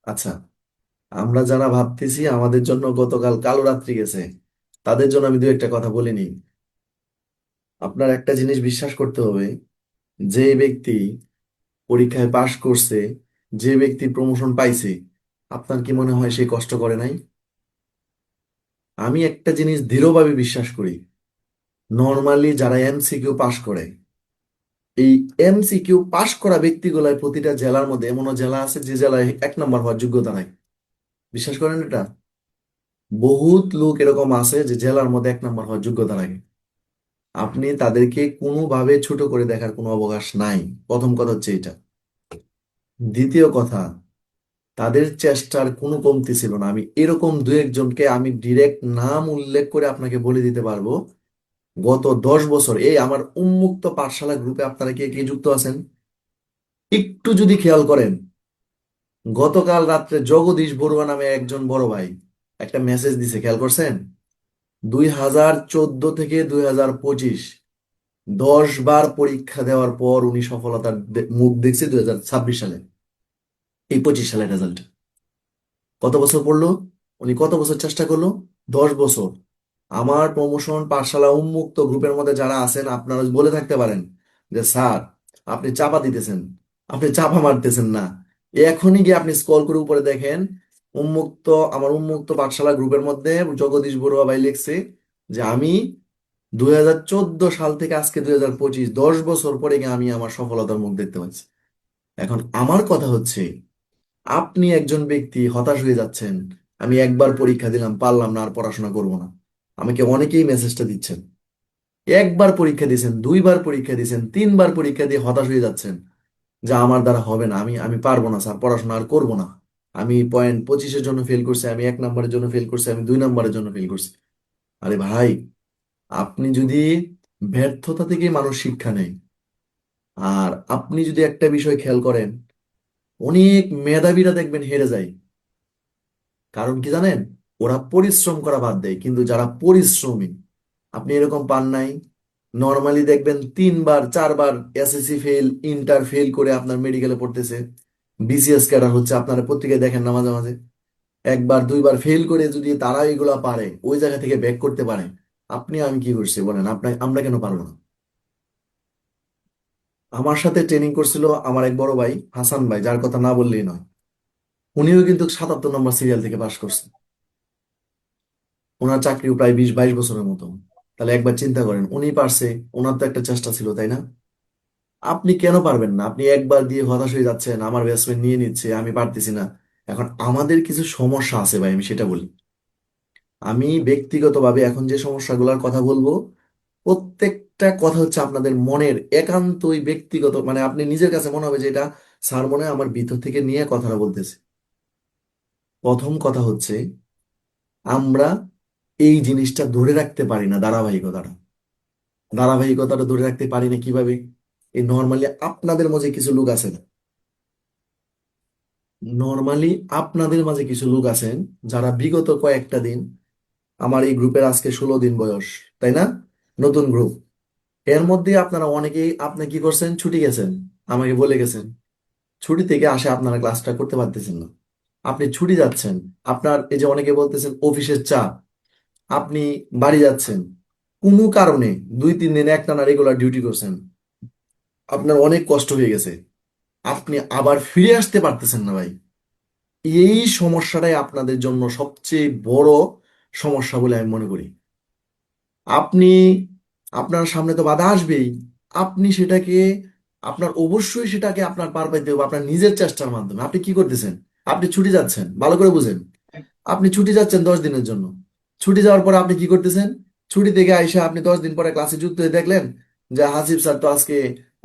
আচ্ছা, আমরা যারা ভাবতেছি আমাদের জন্য গতকাল কালো রাত্রি গেছে, তাদের জন্য আমি দু একটা কথা বলিনি। আপনার একটা জিনিস বিশ্বাস করতে হবে, যে ব্যক্তি পরীক্ষায় পাশ করছে, যে ব্যক্তি প্রমোশন পাইছে, আপনার কি মনে হয় সে কষ্ট করে নাই? আমি একটা জিনিস দৃঢ়ভাবে বিশ্বাস করি, নর্মালি যারা এমসিকিউ পাশ করে, এই এমসিকিউ পাশ করা ব্যক্তিগুলাই প্রতিটা জেলার মধ্যে এমনও জেলা আছে যে জেলায় 1 নম্বর হওয়ার যোগ্যতা নাই। বিশ্বাস করেন এটা? বহুত লোক এরকম আছে যে জেলার মধ্যে 1 নম্বর হওয়ার যোগ্যতা রাখে। আপনি তাদেরকে কোনোভাবে ছোট করে দেখার কোনো অবকাশ নাই। প্রথম কথা হচ্ছে এটা। দ্বিতীয় কথা, তাদের চেষ্টার কোনো কমতি ছিল না। আমি এরকম দু একজনকে আমি ডিরেক্ট নাম উল্লেখ করে আপনাকে বলে দিতে পারবো। গত 10 বছর এই আমার উন্মুক্ত পাঠশালা গ্রুপে আপনারা কে কে যুক্ত আছেন? একটু যদি খেয়াল করেন, গতকাল রাত্রে জগদীশ বড়ুয়া নামে একজন বড় ভাই একটা মেসেজ দিছে, খেয়াল করছেন? 2014 থেকে 2025 10 বার পরীক্ষা দেওয়ার পর উনি সফলতার মুখ দেখছে 2026 সালে, এই 25 সালের রেজাল্ট। কত বছর পড়লো? উনি কত বছর চেষ্টা করলো? 10 বছর। আমার প্রমোশন পাঠশালা উন্মুক্ত গ্রুপের মধ্যে যারা আছেন, আপনারা বলে থাকতে পারেন যে স্যার, আপনি চাপা দিতেছেন, আপনি চাপা মারতেছেন না। এখনই গিয়ে আপনি স্ক্রল করে উপরে দেখেন, উন্মুক্ত, আমার উন্মুক্ত পাঠশালা গ্রুপের মধ্যে জগদীশ বড়ুয়া ভাই লিখছে যে আমি 2014 সাল থেকে আজকে 2025, 10 বছর পরে গিয়ে আমি আমার সফলতার মুখ দেখতে পাচ্ছি। এখন আমার কথা হচ্ছে, আপনি একজন ব্যক্তি হতাশ হয়ে যাচ্ছেন, আমি একবার পরীক্ষা দিলাম, পারলাম না, আর পড়াশোনা করব না। আমাকে অনেকেই মেসেজটা দিচ্ছেন। একবার পরীক্ষা দিয়েছেন, দুইবার পরীক্ষা দিয়েছেন, তিনবার পরীক্ষা দিয়ে হতাশ হয়ে যাচ্ছেন যে আমার দ্বারা হবে না, আমি পারবো না স্যার, পড়াশোনা আর করবো না। আমি পয়েন্ট 25-এর জন্য ফেল করছি, আমি 1 নম্বরের জন্য ফেল করছি, আমি 2 নম্বরের জন্য ফেল করছি। আরে ভাই, আপনি যদি, ব্যর্থতা থেকে মানুষ শিক্ষা নেয়। আর আপনি যদি একটা বিষয় খেয়াল করেন, অনেক মেধাবীরা দেখবেন হেরে যায়। কারণ কি জানেন? ওরা পরিশ্রম করা বাদ দেয়, কিন্তু যারা পরিশ্রমী, আপনি এরকম পান নাই? নর্মালি দেখবেন 3 বার 4 বার এসএসসি ফেল, ইন্টার ফেল করে আপনার মেডিকেলে পড়তেছে, বিসিএস ক্যাডার হচ্ছে, আপনারা পত্রিকায় দেখেন না মাঝে মাঝে। একবার দুইবার ফেল করে যদি তারা এগুলা পারে, ওই জায়গা থেকে ব্যাক করতে পারে, আপনি আমি কি করছি বলেন? আপনার আমরা কেন পারবো না? আমার সাথে ট্রেনিং করছিল আমার এক বড় ভাই হাসান ভাই, যার কথা না বললেই নয়। উনিও কিন্তু 77 নম্বর সিরিয়াল থেকে পাশ করছে। ওনার চাকরি প্রায় 20-22 বছরের মতো। তাহলে একবার চিন্তা করেন, উনি পারছে, ওনার তো একটা চেষ্টা ছিল, তাই না? আপনি কেন পারবেন না? আপনি একবার দিয়ে হতাশ হয়ে যাচ্ছেন, আমার ব্যাটসম্যান নিয়ে নিচ্ছে, আমি পারতেছি না। এখন আমাদের কিছু সমস্যা আছে ভাই, আমি সেটা বলি। আমি ব্যক্তিগতভাবে এখন যে সমস্যাগুলোর কথা বলবো, প্রত্যেকটা কথা হচ্ছে আপনাদের মনের একান্তই ব্যক্তিগত, মানে আপনি নিজের কাছে মনে হবে যে এটা স্যার মনে হয় আমার ভিতর থেকে নিয়ে কথাটা বলতেছে। প্রথম কথা হচ্ছে, আমরা এই জিনিসটা ধরে রাখতে পারি না, ধারাবাহিকতাটা। ধারাবাহিকতাটা ধরে রাখতে পারি না কিভাবে? এই নর্মালি আপনাদের মাঝে কিছু লোক আছেন, নর্মালি আপনাদের মাঝে কিছু লোক আছেন যারা বিগত কয়েকটা দিন, আমার এই গ্রুপের আজকে 16 দিন বয়স, তাই না? নতুন গ্রুপ। এর মধ্যে আপনারা অনেকেই, আপনি কি করছেন, ছুটি গেছেন, আমাকে বলে গেছেন। ছুটি থেকে আসে আপনারা ক্লাসটা করতে পারতেছেন না। আপনি ছুটি যাচ্ছেন, আপনার এই যে অনেকে বলতেছেন অফিসের চাপ, আপনি বাড়ি যাচ্ছেন, কোনো কারণে 2-3 দিন একটানা রেগুলার ডিউটি করছেন, আপনার অনেক কষ্ট হয়ে গেছে, আপনি আবার ফিরে আসতে পারতেছেন না ভাই। এই সমস্যাটাই আপনাদের জন্য সবচেয়ে বড় সমস্যা বলে আমি মনে করি। আপনি, আপনার সামনে তো বাধা আসবেই, আপনি সেটাকে, আপনার অবশ্যই সেটাকে আপনার পার পাইতে হবে আপনার নিজের চেষ্টার মাধ্যমে। আপনি কি করতেছেন? আপনি ছুটি যাচ্ছেন, ভালো করে বুঝেন। আপনি ছুটি যাচ্ছেন 10 দিনের জন্য। ছুটি যাওয়ার পরে আপনি কি করতেছেন? ছুটি থেকে আইসা আপনি 10 দিন পরে ক্লাসে যুক্ত হয়ে দেখলেন যে হাসিব স্যার তো আজকে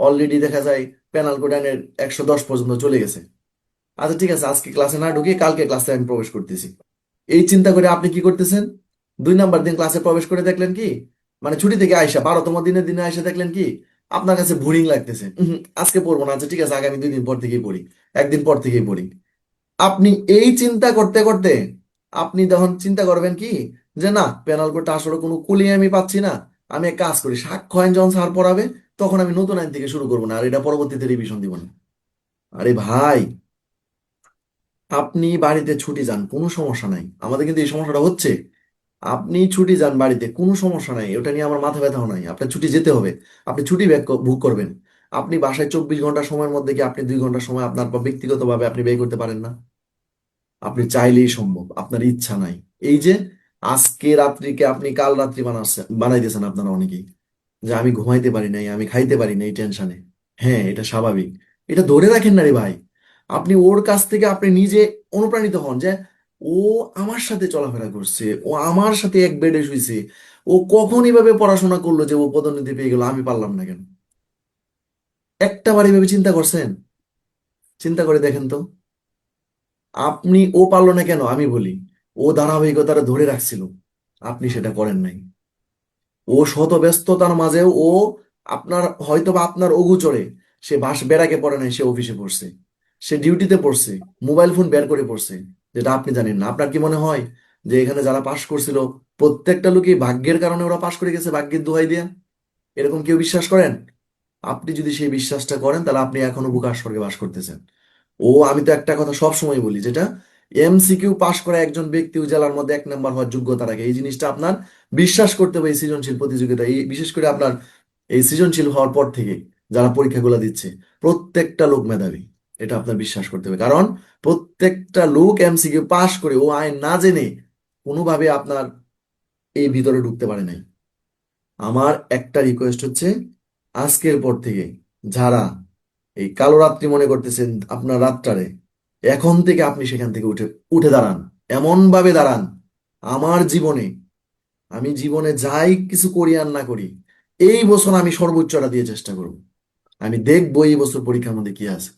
অলরেডি দেখা যায় পেনাল কোডানের 110 পর্যন্ত চলে গেছে। আচ্ছা ঠিক আছে, আজকে ক্লাসে না ঢুকে কালকে ক্লাসে আমি প্রবেশ করতেছি, এই চিন্তা করে আপনি কি করতেছেন? 2 নম্বর দিন ক্লাসে প্রবেশ করে দেখলেন কি, মানে ছুটি থেকে আইসা 12তম দিনের দিনে আইসা দেখলেন কি, আপনার কাছে বোরিং লাগতেছে, আজকে পড়বো না, আচ্ছা ঠিক আছে আগামী 2 দিন পর থেকেই পড়ি, একদিন পর থেকেই পড়ি। আপনি এই চিন্তা করতে করতে, আপনি তখন চিন্তা করবেন কি, যে না, পেনাল কোডটা আসলে কোনো কুলিয়ে আমি পাচ্ছি না, আমি এক কাজ করি, সাক্ষ্য আইন যখন স্যার পড়াবে তখন আমি নতুন আইন থেকে শুরু করবো না, আর এটা পরবর্তীতে রিভিশন দিব না। আরে ভাই, আপনি বাড়িতে ছুটি যান, কোনো সমস্যা নাই, আমাদের কিন্তু এই সমস্যাটা হচ্ছে। আপনি ছুটি যান বাড়িতে, কোনো সমস্যা নাই, ওটা নিয়ে আমার মাথা ব্যথাও নাই, আপনার ছুটি যেতে হবে, আপনি ছুটি বুক করবেন। আপনি বাসায় 24 ঘন্টা সময়ের মধ্যে কি আপনি 2 ঘন্টা সময় আপনার ব্যক্তিগতভাবে আপনি ব্যয় করতে পারেন না? আপনি চাইলেই সম্ভব, আপনার ইচ্ছা নাই। এই যে আজকে রাত্রিকে আপনি কাল রাত্রি বানাইতেছেন আপনারা অনেকেই, যে আমি ঘুমাইতে পারি নাই, আমি খাইতে পারি নাই টেনশনে। হ্যাঁ, এটা স্বাভাবিক। এটা ধরে রাখেন না রে ভাই। আপনি ওর কাছ থেকে আপনি নিজে অনুপ্রাণিত হন যে ও আমার সাথে চলাফেরা করছে, ও আমার সাথে এক বেডে শুইছে, ও কখন এভাবে পড়াশোনা করলো যে ও পদোন্নতি পেয়ে গেল, আমি পারলাম না কেন? একটা বার এভাবে চিন্তা করছেন? চিন্তা করে দেখেন তো। আপনি, ও পারলো না কেন আমি বলি, ও ধারাবাহিকতাটা ধরে রাখছিল, আপনি সেটা করেন নাই। ও শত ব্যস্ততার মাঝেও ও আপনার, হয়তোবা আপনার অগোচরে সে বেড়াকে পড়ে নাই, সে অফিসে পড়ছে, সে ডিউটিতে পড়ছে, মোবাইল ফোন বের করে পড়ছে, যেটা আপনি জানেন না। আপনার কি মনে হয় যে এখানে যারা পাশ করছিল প্রত্যেকটা লোকই ভাগ্যের কারণে ওরা পাশ করে গেছে, ভাগ্যের দোহাই দিয়া? এরকম কেউ বিশ্বাস করেন? আপনি যদি সেই বিশ্বাসটা করেন তাহলে আপনি এখনো বুকার স্বর্গে বাস করতেছেন। আমি তো একটা কথা সব সময় বলি, যেটা এমসিকিউ পাশ করা একজন ব্যক্তিও জেলার মধ্যে 1 নাম্বার হওয়ার যোগ্যতা রাখে, এই জিনিসটা আপনার বিশ্বাস করতে হবে। এই সৃজনশীল প্রতিযোগিতা, এই বিশেষ করে আপনার এই সৃজনশীল হওয়ার পর থেকে যারা পরীক্ষাগুলো দিচ্ছে, প্রত্যেকটা লোক মেধাবী, এটা আপনার বিশ্বাস করতে হবে। কারণ প্রত্যেকটা লোক এমসিকিউ পাশ করে ও আইন না জেনে কোনোভাবে আপনার এই ভিতরে ঢুকতে পারে নাই। আমার একটা রিকোয়েস্ট হচ্ছে, আজকের পর থেকে যারা এই কালো রাত্রি মনে করতেছেন আপনার রাতটারে, এখন থেকে আপনি সেখান থেকে উঠে উঠে দাঁড়ান, এমন ভাবে দাঁড়ান। আমার জীবনে, আমি জীবনে যাই কিছু করি আর না করি, এই বছর আমি সর্বোচ্চটা দিয়ে চেষ্টা করব। আমি দেখবো এই বছর পরীক্ষার মধ্যে কি আছে।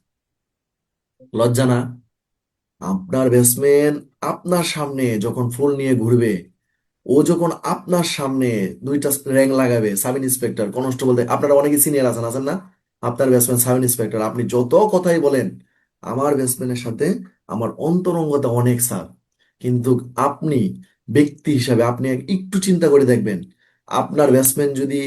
লজ্জা না? আপনার ব্যাটসম্যান আপনার সামনে যখন ফুল নিয়ে ঘুরবে, ও যখন আপনার সামনে দুইটা র্যাঙ্ক লাগাবে, সাব ইন্সপেক্টর কনস্টেবল, আপনারা অনেকে সিনিয়র আছেন আছেন না? আপনার ব্যাটসম্যান সাব ইন্সপেক্টর, আপনি যত কথাই বলেন আমার ব্যাটসম্যানের সাথে আমার অন্তরঙ্গতা অনেক স্যার, কিন্তু আপনি ব্যক্তি হিসাবে আপনি একটু চিন্তা করে দেখবেন, আপনার ব্যাটসম্যান যদি,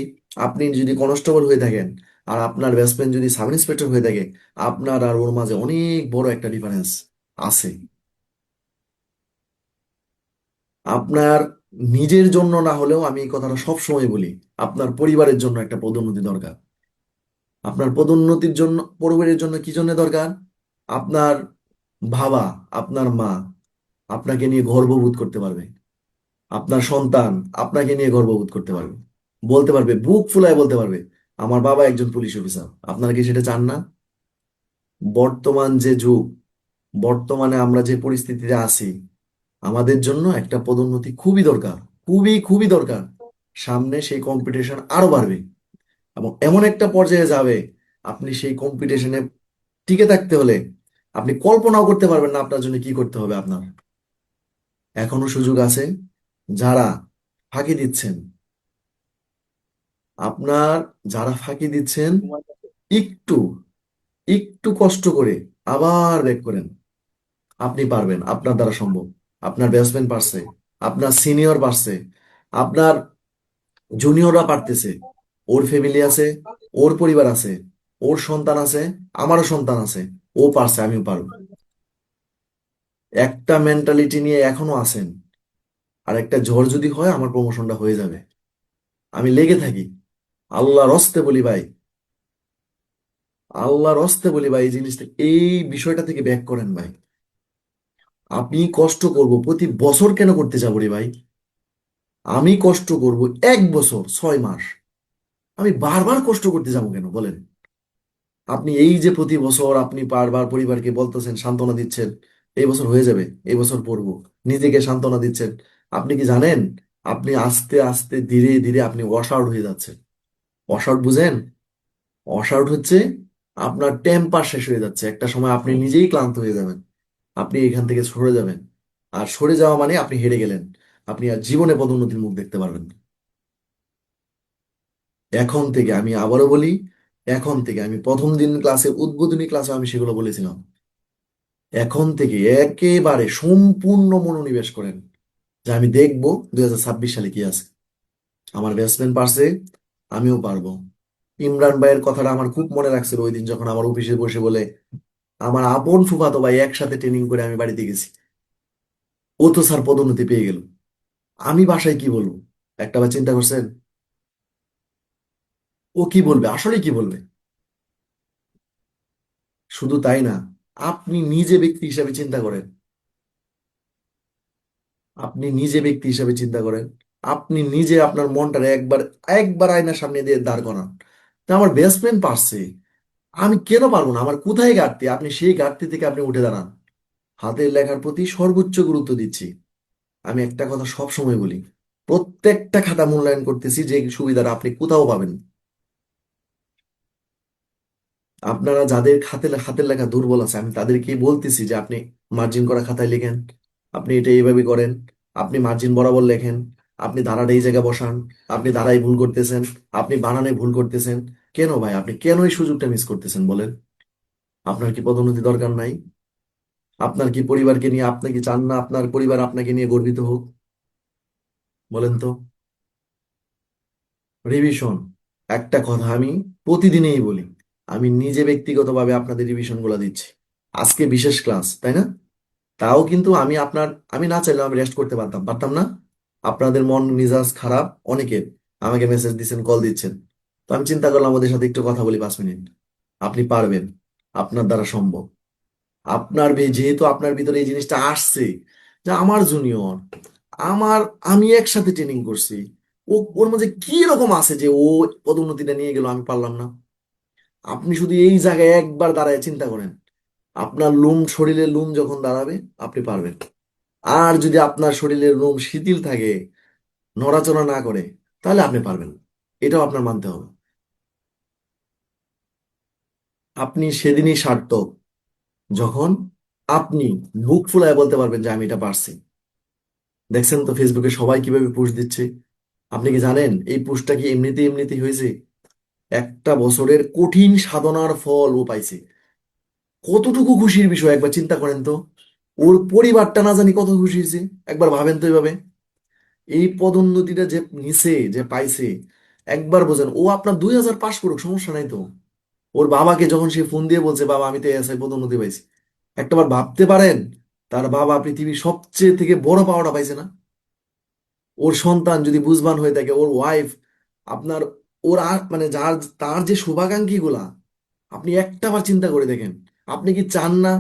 আপনি যদি কনস্টেবল হয়ে থাকেন আর আপনার ব্যাটসম্যান যদি সাব ইন্সপেক্টর হয়ে থাকে, আপনার আর ওর মাঝে অনেক বড় একটা ডিফারেন্স আছে। আপনার নিজের জন্য না হলেও, আমি এই কথাটা সব সময় বলি, আপনার পরিবারের জন্য একটা পদোন্নতি দরকার। আপনার পদোন্নতির জন্য, পরিবারের জন্য কি জন্য দরকার? আপনার বাবা, আপনার মা আপনাকে নিয়ে গর্ববোধ করতে পারবে, আপনার সন্তান আপনাকে নিয়ে গর্ববোধ করতে পারবে, বলতে পারবে, বুক ফুলায় বলতে পারবে আমার বাবা একজন পুলিশ অফিসার। আপনারা কি সেটা চান না? বর্তমান যে যুগ, বর্তমানে আমরা যে পরিস্থিতিতে আছি, আমাদের জন্য একটা পদোন্নতি খুবই দরকার, খুবই খুবই দরকার। সামনে সেই কম্পিটিশন আরো বাড়বে এবং এমন একটা পর্যায়ে যাবে, আপনি সেই কম্পিটিশনে টিকে থাকতে হলে আপনি কল্পনাও করতে পারবেন না আপনার জন্য কি করতে হবে আপনার। এখনো সুযোগ আছে। যারা ফাঁকি দিচ্ছেন, আপনার, যারা ফাঁকি দিচ্ছেন, একটু একটু কষ্ট করে আবার ব্যাক করেন। আপনি পারবেন, আপনার দ্বারা সম্ভব। আপনার ব্যাটসম্যান পারছে, আপনার সিনিয়র পারছে, আপনার জুনিয়ররা পারতেছে, ওর ফ্যামিলি আছে, ওর পরিবার আছে, ওর সন্তান আছে, আমারও সন্তান আছে, ও পারছে, আমিও পারবো। একটা মেন্টালিটি নিয়ে এখনো আছেন। আর একটা ঝড় যদি হয় আমার প্রমোশনটা হয়ে যাবে, আমি লেগে থাকি। আল্লাহর হস্তে বলি ভাই, আল্লাহর হস্তে বলি ভাই, এই জিনিসটা, এই বিষয়টা থেকে ব্যাক করেন ভাই। আমি কষ্ট করব প্রতি বছর কেন করতে যাবো রে ভাই? আমি কষ্ট করব 1 বছর 6 মাস, আমি বারবার কষ্ট করতে যাবো কেন বলেন? আপনি এই যে প্রতি বছর আপনি বারবার পরিবারকে বলতেছেন, সান্ত্বনা দিচ্ছেন, এই বছর হয়ে যাবে, এই বছর পড়বো, নিজেকে সান্ত্বনা দিচ্ছেন, আপনি কি জানেন আপনি আস্তে আস্তে ধীরে ধীরে আপনি ওয়াশ আউট হয়ে যাচ্ছেন? ওয়াশ আউট বুঝেন? ওয়াশ আউট হচ্ছে আপনার টেম্পার শেষ হয়ে যাচ্ছে, একটা সময় আপনি নিজেই ক্লান্ত হয়ে যাবেন, আপনি এখান থেকে সরে যাবেন। আর সরে যাওয়া মানে আপনি হেরে গেলেন, আপনি আর জীবনে পদোন্নতির মুখ দেখতে পারবেন না। এখন থেকে আমি আবারও বলি, এখন থেকে আমি প্রথম দিন ক্লাসে, উদ্বোধনী ক্লাসে আমি সেগুলো বলেছিলাম, এখন থেকে একেবারে সম্পূর্ণ মনোনিবেশ করেন যে আমি দেখবো 2026 সালে কি আছে। আমার ব্যাটসম্যান পারছে, আমিও পারবো। ইমরান ভাইয়ের কথাটা আমার খুব মনে রাখছিল ওই দিন যখন আমার অফিসে বসে বলে, আমার আপন ফুফাতো ভাই একসাথে ট্রেনিং করে আমি বাড়িতে গেছি। ও তো স্যার পদোন্নতি পেয়ে গেল। আমি বাসায় কি বলবো? একটা বার চিন্তা করছেন? ও কি বলবে, আসলে কি বলবে? শুধু তাই না, আপনি নিজে ব্যক্তি হিসাবে চিন্তা করেন। আপনি নিজে ব্যক্তি হিসাবে চিন্তা করেন। আপনি নিজে আপনার মনটারে একবার একবার আয়নার সামনে দিয়ে দাঁড় করান। তা আমার বেস্ট ফ্রেন্ড পারছে, আমি কেন পারবো না? আমার কোথায় ঘাটতি, আপনি সেই ঘাটতি থেকে আপনি উঠে দাঁড়ান। হাতের লেখার প্রতি সর্বোচ্চ গুরুত্ব দিচ্ছি। আমি একটা কথা সব সময় বলি, প্রত্যেকটা খাতা মূল্যায়ন করতেছি, যে সুবিধাটা আপনি কোথাও পাবেন না। আপনারা যাদের হাতের লেখা দুর্বল আছে, আমি তাদেরকে বলতেছি যে আপনি মার্জিন করা খাতায় লেখেন, আপনি এটা এইভাবে করেন, আপনি মার্জিন বরাবর লেখেন, আপনি ধারাটা এই জায়গায় বসান, আপনি ধারায় ভুল করতেছেন, আপনি বানানে ভুল করতেছেন। কেন ভাই, আপনি কেন এই সুযোগটা মিস করতেছেন বলেন? আপনার কি পদোন্নতি দরকার নাই? আপনার কি পরিবারকে নিয়ে, আপনি কি চান না আপনার পরিবার আপনাকে নিয়ে গর্বিত হোক? বলেন তো। রিভিশন, একটা কথা আমি প্রতিদিনই বলি, আমি নিজে ব্যক্তিগতভাবে আপনাদের রিভিশন গুলা দিচ্ছি। আজকে বিশেষ ক্লাস, তাই না? তাও কিন্তু আমি না চাইলেও আমি রেস্ট করতে পারতাম, পারতাম না? আপনাদের মন মেজাজ খারাপ অনেকে, আমাকে মেসেজ দিচ্ছেন, কল দিচ্ছেন। তো আমি চিন্তা করলাম ওদের সাথে একটু কথা বলি 5 মিনিট। আপনি পারবেন, আপনার দ্বারা সম্ভব। যেহেতু আপনার ভিতরে এই জিনিসটা আসছে, যে আমার জুনিয়র, আমার, আমি একসাথে ট্রেনিং করছি, ওর মধ্যে কি রকম আছে যে ও পদোন্নতিটা নিয়ে গেল, আমি পারলাম না। আপনি শুধু এই জায়গায় একবার দাঁড়ায় চিন্তা করেন, আপনার শরীরের লোম যখন দাঁড়াবে, আপনি পারবেন। আর যদি আপনার শরীরের লোম শিথিল থাকে, নড়াচড়া না করে, তাহলে আপনি পারবেন না। এটাও আপনার মানতে হবে। আপনি সেদিনই সার্থক, যখন আপনি বুক ফুলায় বলতে পারবেন যে আমি এটা পারছি। দেখছেন তো ফেসবুকে সবাই কিভাবে পোস্ট দিচ্ছে। আপনি কি জানেন এই পোস্টটা কি এমনিতেই হয়েছে? একটা বছরের কঠিন সাধনার ফল ও পাইছে। কতটুকু খুশির বিষয় একবার চিন্তা করেন তো। ওর পরিবারটা না জানি কত খুশি হয়েছে। একবার ভাবেন তো এইভাবে। এই পদোন্নতিটা যে নিছে, যে পাইছে, একবার বোঝেন। ও আপনার 2000 পাশ করুক, সমস্যা নাই তো। ওর বাবাকে যখন সে ফোন দিয়ে বলছে, বাবা আমি তো এসআই পদোন্নতি পাইছি, একটাবার ভাবতে পারেন তার বাবা পৃথিবীর সবচেয়ে থেকে বড় পাওয়াটা পাইছে না? ওর সন্তান যদি বুঝবান হয়ে থাকে, ওর ওয়াইফ, আপনার, ওর আর মানে যার, তার যে শুভাকাঙ্ক্ষী গুলা, আপনি একটাবার চিন্তা করে দেখেন। আপনি কি চান না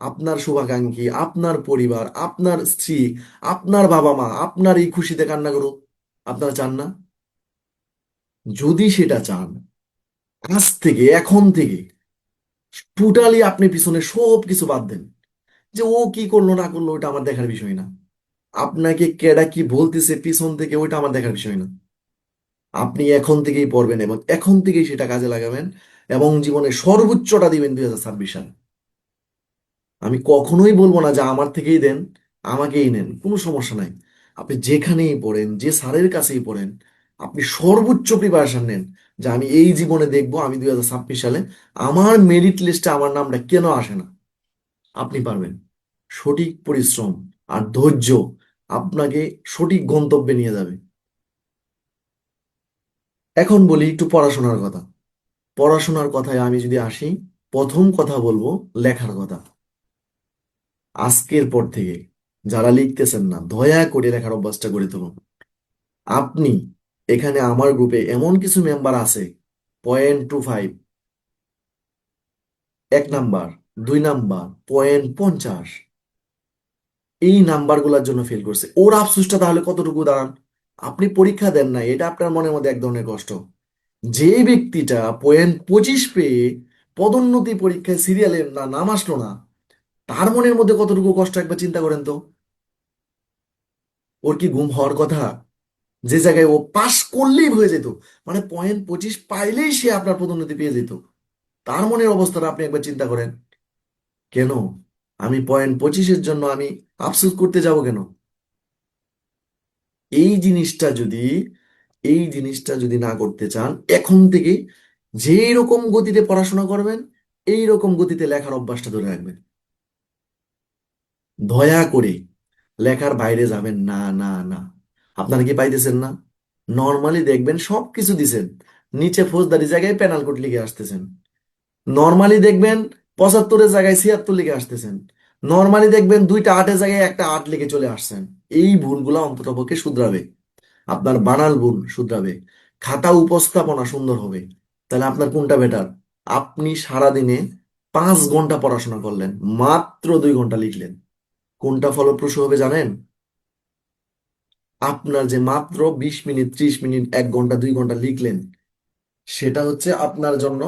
আপনার শুভাকাঙ্ক্ষী, আপনার পরিবার, আপনার স্ত্রী, আপনার বাবা মা আপনার এই খুশিতে কান্না করুক? আপনারা চান না? যদি সেটা চান, আজ থেকে, এখন থেকে টোটালি আপনি পিছনে সব কিছু বাদ দেন। যে ও কি করলো না করলো ওটা আমার দেখার বিষয় না। আপনাকে কেডা কি বলতেছে পিছন থেকে, ওইটা আমার দেখার বিষয় না। আপনি এখন থেকেই পড়বেন এবং এখন থেকেই সেটা কাজে লাগাবেন, এবং জীবনে সর্বোচ্চটা দিবেন 2026 সালে। আমি কখনোই বলবো না যে আমার থেকেই দেন, আমাকেই নেন, কোনো সমস্যা নাই। আপনি যেখানেই পড়েন, যে স্যারের কাছেই পড়েন, আপনি সর্বোচ্চ প্রিপারেশন নেন, যে আমি এই জীবনে দেখবো আমি 2026 সালে আমার মেরিট লিস্টে আমার নামটা কেন আসে না। আপনি পারবেন। সঠিক পরিশ্রম আর ধৈর্য আপনাকে সঠিক গন্তব্যে নিয়ে যাবে। এখন বলি একটু পড়াশোনার কথা। পড়াশোনার কথায় আমি যদি আসি, প্রথম কথা বলবো লেখার কথা। আজকের পর থেকে যারা লিখতেছেন না, দয়া করে লেখার অভ্যাসটা গড়ে তুলুন। আপনি, এখানে আমার গ্রুপে এমন কিছু মেম্বার আছে, 0.25, 1 নাম্বার, 2 নাম্বার, 0.50, এই নাম্বারগুলোর জন্য ফেল করছে। ওর আফসোসটা তাহলে কতটুকু দাঁড়ান। আপনি পরীক্ষা দেন না, এটা আপনার মনের মধ্যে এক ধরনের কষ্ট। যে ব্যক্তিটা 0.25 পেয়ে পদোন্নতি পরীক্ষায় সিরিয়ালে না নাম আসলো না, তার মনের মধ্যে কতটুকু কষ্ট একবার চিন্তা করেন তো। ওর কি ঘুম হওয়ার কথা? যে জায়গায় ও পাশ করলেই হয়ে যেত, মানে 0.25 পাইলেই সে আপনার পদোন্নতি পেয়ে যেত, তার মনের অবস্থাটা আপনি একবার চিন্তা করেন। কেন আমি 0.25-এর জন্য আমি আফসোস করতে যাব কেন? এই জিনিসটা যদি এই জিনিসটা যদি না করতে চান, এখন থেকে যেই রকম গতিতে পড়াশোনা করবেন, এই রকম গতিতে লেখার অভ্যাসটা ধরে রাখবেন। দয়া করে লেখার বাইরে যাবেন না, না, না। আপনারা কি পাইতেছেন না? নর্মালি দেখবেন সবকিছু দিছেন, নিচে ফৌজদারি জায়গায় পেনাল কোড লিখে আসতেছেন। নর্মালি দেখবেন 75-এর জায়গায় 76 লিখে আসতেছেন। নর্মালি দেখবেন দুইটা 8-এর জায়গায় একটা 8 লিখে চলে আসছেন। এই ভুলগুলো অন্ততপক্ষে শুধরাবে। আপনার বানান ভুল শুধরাবে। খাতা উপস্থাপনা সুন্দর হবে। তাহলে আপনার কোনটা বেটার? আপনি সারাদিনে 5 ঘন্টা পড়াশোনা করলেন, মাত্র 2 ঘন্টা লিখলেন। কোনটা ফলপ্রসূ হবে জানেন? আপনার যে মাত্র 20 মিনিট, 30 মিনিট, 1 ঘন্টা, 2 ঘন্টা লিখলেন, সেটা হচ্ছে আপনার জন্য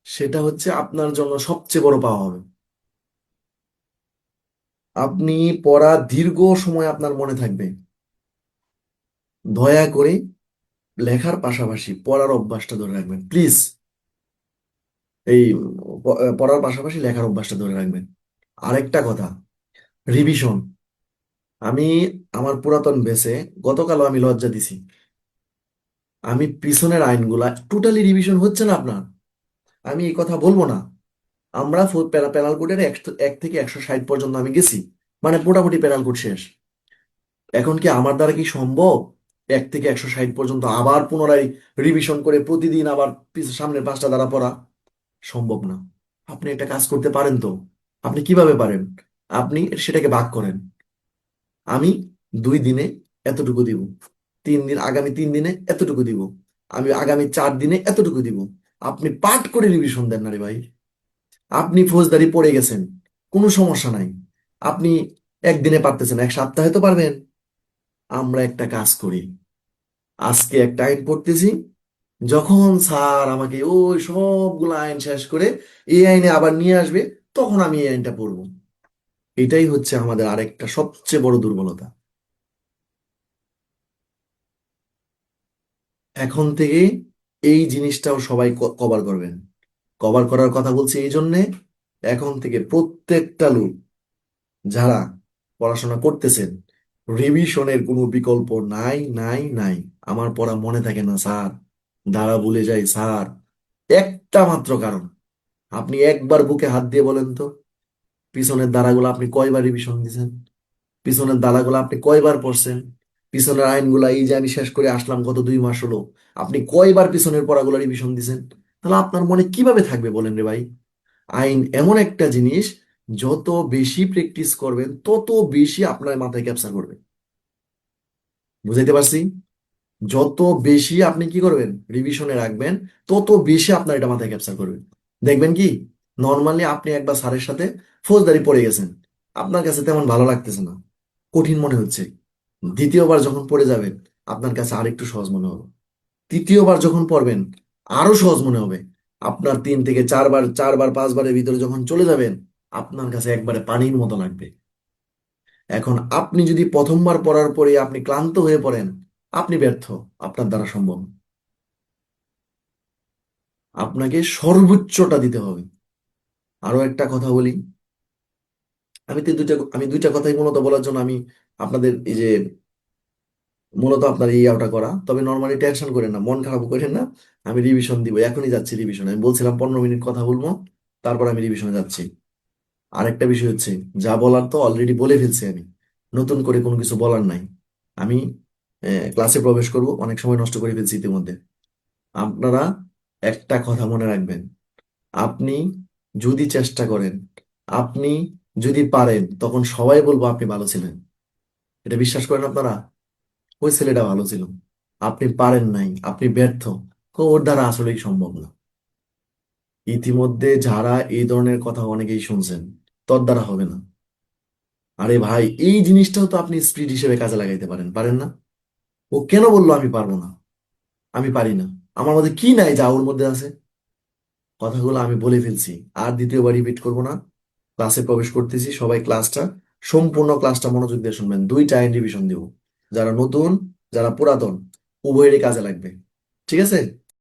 সেটা হচ্ছে আপনার জন্য সবচেয়ে বড় পাওয়া হবে। আপনি পড়া দীর্ঘ সময় আপনার মনে থাকবে। দয়া করে লেখার পাশাপাশি পড়ার অভ্যাসটা ধরে রাখবেন প্লিজ। এই পড়ার পাশাপাশি লেখার অভ্যাসটা ধরে রাখবেন। আরেকটা কথা, রিভিশন। আমি আমার পুরাতন বেসে গতকালও আমি লজ্জা দিছি। আমি পিছনের আইনগুলা টোটালি রিভিশন হচ্ছে না আপনার। আমি এই কথা বলবো না। আমরা পেনাল কোডের 1 থেকে 160 পর্যন্ত আমি গেছি, মানে মোটামুটি পেনাল কোড শেষ। এখন কি আমার দ্বারা কি সম্ভব 1 থেকে 160 পর্যন্ত আবার পুনরায় রিভিশন করে প্রতিদিন আবার সামনের 5টা দ্বারা পড়া? সম্ভব না। আপনি একটা কাজ করতে পারেন তো। আপনি কিভাবে পারেন? আপনি সেটাকে ভাগ করেন। আমি 2 দিনে এতটুকু দিব, 3 দিন, আগামী 3 দিনে এতটুকু দিব, আমি আগামী 4 দিনে এতটুকু দিব। আপনি পাঠ করে রিভিশন দেন না রে ভাই। আপনি ফৌজদারি পড়ে গেছেন, কোনো সমস্যা নাই। আপনি একদিনে পারতেছেন, 1 সপ্তাহে তো পারবেন। আমরা একটা কাজ করি, আজকে একটা আইন পড়তেছি, যখন স্যার আমাকে ওই সবগুলো আইন শেষ করে এই আইনে আবার নিয়ে আসবে, তখন আমি এই আইনটা পড়বো। এটাই হচ্ছে আমাদের আরেকটা সবচেয়ে বড় দুর্বলতা। এখন থেকে এই জিনিসটাও সবাই কভার করবেন। কভার করার কথা বলছি এই জন্যে, এখন থেকে প্রত্যেকটা লোক যারা পড়াশোনা করতেছেন, রিভিশনের কোনো বিকল্প নাই, নাই, নাই। আমার পড়া মনে থাকে না স্যার, দ্বারা ভুলে যাই স্যার। একটা মাত্র কারণ, আপনি একবার বুকে হাত দিয়ে বলেন তো, পিছনের ধারাগুলো আপনি কয়বার রিভিশন দিয়েছেন? পিছনের ধারাগুলো আপনি কয়বার পড়ছেন? পিছনের আইনগুলা এই যে আমি শেষ করে আসলাম গত 2 মাস হলো, আপনি কয়বার পিছনের পড়াগুলো রিভিশন দিয়েছেন? তাহলে আপনার মনে কিভাবে থাকবে বলেন রে ভাই? আইন এমন একটা জিনিস, যত বেশি প্র্যাকটিস করবেন তত বেশি আপনার মাথায় ক্যাপচার করবে। বুঝাইতে পারছি? যত বেশি আপনি কি করবেন, রিভিশনে রাখবেন, তত বেশি আপনার এটা মাথায় ক্যাপচার করবে। দেখবেন কি, নর্মালি আপনি একবার স্যারের সাথে ফৌজদারি পড়ে গেছেন, আপনার কাছে তেমন ভালো লাগতেছে না, কঠিন মনে হচ্ছে। দ্বিতীয়বার যখন পড়ে যাবেন, আপনার কাছে আরেকটু সহজ মনে হবে। তৃতীয়বার যখন পড়বেন, আরো সহজ মনে হবে। আপনার 3 থেকে 4বার, 4বার, 5বারের ভিতরে যখন চলে যাবেন, আপনার কাছে একবারে পানির মতো লাগবে। এখন আপনি যদি প্রথমবার পড়ার পরে আপনি ক্লান্ত হয়ে পড়েন, আপনি ব্যর্থ। আপনার দ্বারা সম্ভব না। আপনাকে সর্বোচ্চটা দিতে হবে। আরো একটা কথা বলি, আমি দুইটা কথাই মূলত বলার জন্য আমি আপনাদের এই যে মূলত আপনার এই আউটা করা। তবে নর্মালি টেনশন করেন না, মন খারাপ করেন না। আমি রিভিশন দিব, এখনই যাচ্ছি রিভিশন। আমি বলছিলাম 15 মিনিট কথা বলবো, তারপর আমি রিভিশনে যাচ্ছি। আরেকটা বিষয় হচ্ছে, যা বলার তো অলরেডি বলে ফেলছি আমি, নতুন করে কোনো কিছু বলার নাই। আমি ক্লাসে প্রবেশ করব, অনেক সময় নষ্ট করে ফেলছি ইতিমধ্যে। আপনারা একটা কথা মনে রাখবেন, আপনি যদি চেষ্টা করেন, আপনি যদি পারেন, তখন সবাই বলবো আপনি ভালো ছিলেন। এটা বিশ্বাস করেন আপনারা? ওই ছেলেটা ভালো ছিল, আপনি পারেন নাই, আপনি ব্যর্থ, তো ওর দ্বারা আসলেই সম্ভব না। ইতিমধ্যে যারা এই ধরনের কথা অনেকেই শুনছেন, তোর দ্বারা হবে না। আরে ভাই, এই জিনিসটাও তো আপনি স্পিড হিসেবে কাজে লাগাইতে পারেন, পারেন না? ও কেন বললো আমি পারবো না, আমি পারি না? আমার মধ্যে কি নাই যা ওর মধ্যে আছে? কথাগুলো আমি বলে ফেলছি, আর দ্বিতীয়বার রিপিট করবো না। ক্লাসে প্রবেশ করতেছি, সবাই সম্পূর্ণ ক্লাসটা মনোযোগ দিয়ে শুনবেন। 2টা রিভিশন দিব, যারা নতুন, যারা পুরাতন, উভয়েরই কাজে লাগবে। ঠিক আছে?